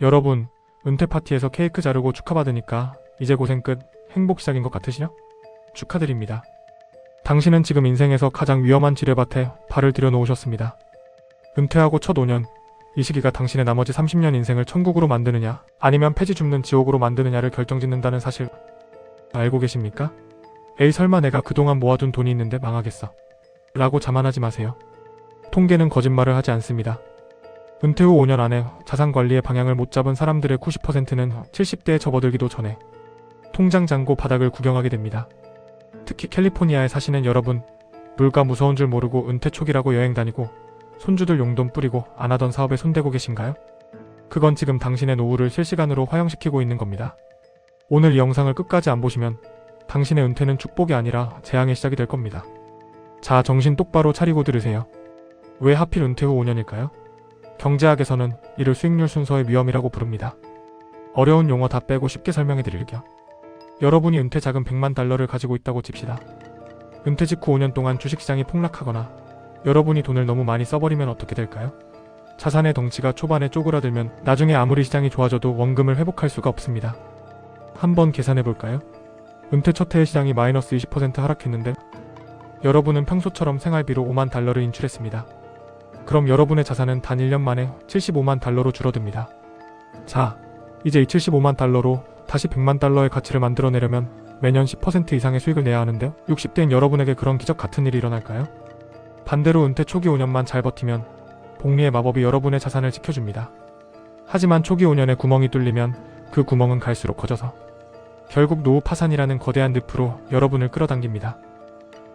여러분, 은퇴 파티에서 케이크 자르고 축하받으니까 이제 고생 끝, 행복 시작인 것 같으시죠? 축하드립니다. 당신은 지금 인생에서 가장 위험한 지뢰밭에 발을 들여놓으셨습니다. 은퇴하고 첫 5년, 이 시기가 당신의 나머지 30년 인생을 천국으로 만드느냐, 아니면 폐지 줍는 지옥으로 만드느냐를 결정짓는다는 사실 알고 계십니까? 에이 설마 내가 그동안 모아둔 돈이 있는데 망하겠어. 라고 자만하지 마세요. 통계는 거짓말을 하지 않습니다. 은퇴 후 5년 안에 자산 관리의 방향을 못 잡은 사람들의 90%는 70대에 접어들기도 전에 통장 잔고 바닥을 구경하게 됩니다. 특히 캘리포니아에 사시는 여러분, 물가 무서운 줄 모르고 은퇴 초기라고 여행 다니고 손주들 용돈 뿌리고 안 하던 사업에 손대고 계신가요? 그건 지금 당신의 노후를 실시간으로 화형시키고 있는 겁니다. 오늘 이 영상을 끝까지 안 보시면 당신의 은퇴는 축복이 아니라 재앙의 시작이 될 겁니다. 자, 정신 똑바로 차리고 들으세요. 왜 하필 은퇴 후 5년일까요? 경제학에서는 이를 수익률 순서의 위험이라고 부릅니다. 어려운 용어 다 빼고 쉽게 설명해 드릴게요. 여러분이 은퇴 자금 100만 달러를 가지고 있다고 칩시다. 은퇴 직후 5년 동안 주식시장이 폭락하거나 여러분이 돈을 너무 많이 써버리면 어떻게 될까요? 자산의 덩치가 초반에 쪼그라들면 나중에 아무리 시장이 좋아져도 원금을 회복할 수가 없습니다. 한번 계산해 볼까요? 은퇴 첫 해의 시장이 마이너스 20% 하락했는데 여러분은 평소처럼 생활비로 5만 달러를 인출했습니다. 그럼 여러분의 자산은 단 1년 만에 75만 달러로 줄어듭니다. 자, 이제 이 75만 달러로 다시 100만 달러의 가치를 만들어내려면 매년 10% 이상의 수익을 내야 하는데요. 60대인 여러분에게 그런 기적 같은 일이 일어날까요? 반대로 은퇴 초기 5년만 잘 버티면 복리의 마법이 여러분의 자산을 지켜줍니다. 하지만 초기 5년에 구멍이 뚫리면 그 구멍은 갈수록 커져서 결국 노후 파산이라는 거대한 늪으로 여러분을 끌어당깁니다.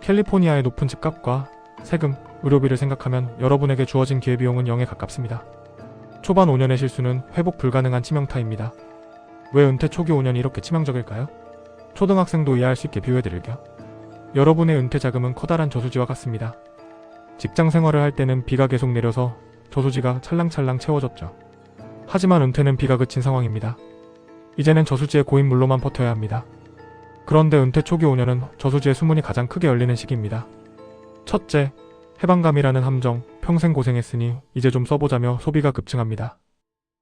캘리포니아의 높은 집값과 세금, 의료비를 생각하면 여러분에게 주어진 기회비용은 0에 가깝습니다. 초반 5년의 실수는 회복 불가능한 치명타입니다. 왜 은퇴 초기 5년이 이렇게 치명적일까요? 초등학생도 이해할 수 있게 비유해드릴게요. 여러분의 은퇴 자금은 커다란 저수지와 같습니다. 직장 생활을 할 때는 비가 계속 내려서 저수지가 찰랑찰랑 채워졌죠. 하지만 은퇴는 비가 그친 상황입니다. 이제는 저수지의 고인물로만 버텨야 합니다. 그런데 은퇴 초기 5년은 저수지의 수문이 가장 크게 열리는 시기입니다. 첫째, 해방감이라는 함정, 평생 고생했으니 이제 좀 써보자며 소비가 급증합니다.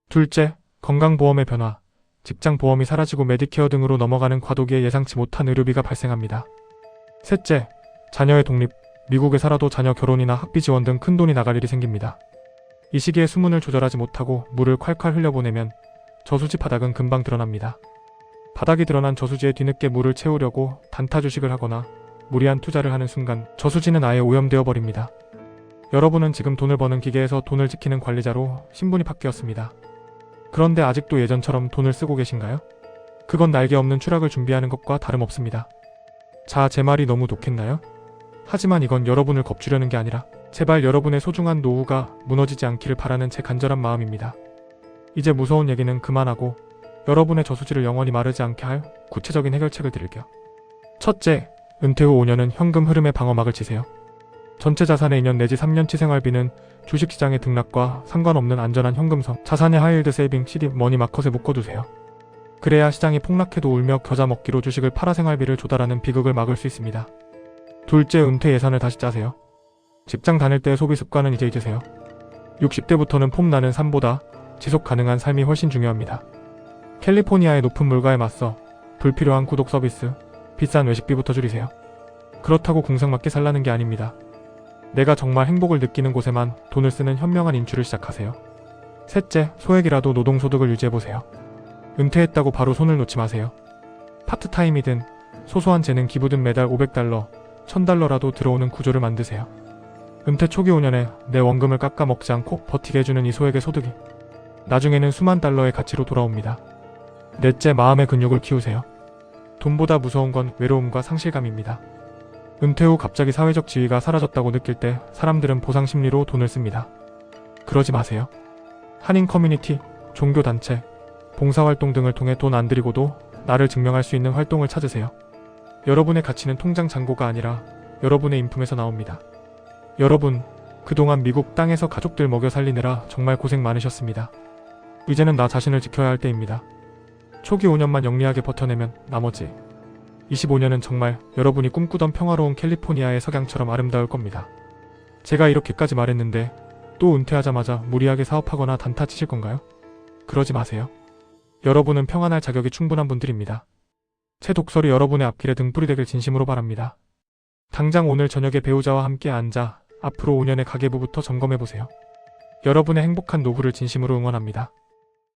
둘째, 건강보험의 변화, 직장보험이 사라지고 메디케어 등으로 넘어가는 과도기에 예상치 못한 의료비가 발생합니다. 셋째, 자녀의 독립, 미국에 살아도 자녀 결혼이나 학비 지원 등 큰돈이 나갈 일이 생깁니다. 이 시기에 수문을 조절하지 못하고 물을 콸콸 흘려보내면 저수지 바닥은 금방 드러납니다. 바닥이 드러난 저수지에 뒤늦게 물을 채우려고 단타 주식을 하거나 무리한 투자를 하는 순간 저수지는 아예 오염되어 버립니다. 여러분은 지금 돈을 버는 기계에서 돈을 지키는 관리자로 신분이 바뀌었습니다. 그런데 아직도 예전처럼 돈을 쓰고 계신가요? 그건 날개 없는 추락을 준비하는 것과 다름없습니다. 자, 제 말이 너무 독했나요? 하지만 이건 여러분을 겁주려는 게 아니라 제발 여러분의 소중한 노후가 무너지지 않기를 바라는 제 간절한 마음입니다. 이제 무서운 얘기는 그만하고 여러분의 저수지를 영원히 마르지 않게 할 구체적인 해결책을 드릴게요. 첫째, 은퇴 후 5년은 현금 흐름의 방어막을 치세요. 전체 자산의 2년 내지 3년치 생활비는 주식시장의 등락과 상관없는 안전한 현금성, 자산의 하이힐드 세이빙 CD 머니마켓에 묶어두세요. 그래야 시장이 폭락해도 울며 겨자 먹기로 주식을 팔아 생활비를 조달하는 비극을 막을 수 있습니다. 둘째, 은퇴 예산을 다시 짜세요. 직장 다닐 때의 소비 습관은 이제 잊으세요. 60대부터는 폼나는 삶보다 지속 가능한 삶이 훨씬 중요합니다. 캘리포니아의 높은 물가에 맞서 불필요한 구독 서비스, 비싼 외식비부터 줄이세요. 그렇다고 궁상맞게 살라는 게 아닙니다. 내가 정말 행복을 느끼는 곳에만 돈을 쓰는 현명한 인출을 시작하세요. 셋째, 소액이라도 노동소득을 유지해보세요. 은퇴했다고 바로 손을 놓지 마세요. 파트타임이든 소소한 재능 기부든 매달 500달러, 1000달러라도 들어오는 구조를 만드세요. 은퇴 초기 5년에 내 원금을 깎아 먹지 않고 버티게 해주는 이 소액의 소득이 나중에는 수만 달러의 가치로 돌아옵니다. 넷째, 마음의 근육을 키우세요. 돈보다 무서운 건 외로움과 상실감입니다. 은퇴 후 갑자기 사회적 지위가 사라졌다고 느낄 때 사람들은 보상 심리로 돈을 씁니다. 그러지 마세요. 한인 커뮤니티, 종교단체, 봉사활동 등을 통해 돈 안 들이고도 나를 증명할 수 있는 활동을 찾으세요. 여러분의 가치는 통장 잔고가 아니라 여러분의 인품에서 나옵니다. 여러분, 그동안 미국 땅에서 가족들 먹여 살리느라 정말 고생 많으셨습니다. 이제는 나 자신을 지켜야 할 때입니다. 초기 5년만 영리하게 버텨내면 나머지 25년은 정말 여러분이 꿈꾸던 평화로운 캘리포니아의 석양처럼 아름다울 겁니다. 제가 이렇게까지 말했는데 또 은퇴하자마자 무리하게 사업하거나 단타 치실 건가요? 그러지 마세요. 여러분은 평안할 자격이 충분한 분들입니다. 제 독설이 여러분의 앞길에 등불이 되길 진심으로 바랍니다. 당장 오늘 저녁에 배우자와 함께 앉아 앞으로 5년의 가계부부터 점검해보세요. 여러분의 행복한 노후를 진심으로 응원합니다.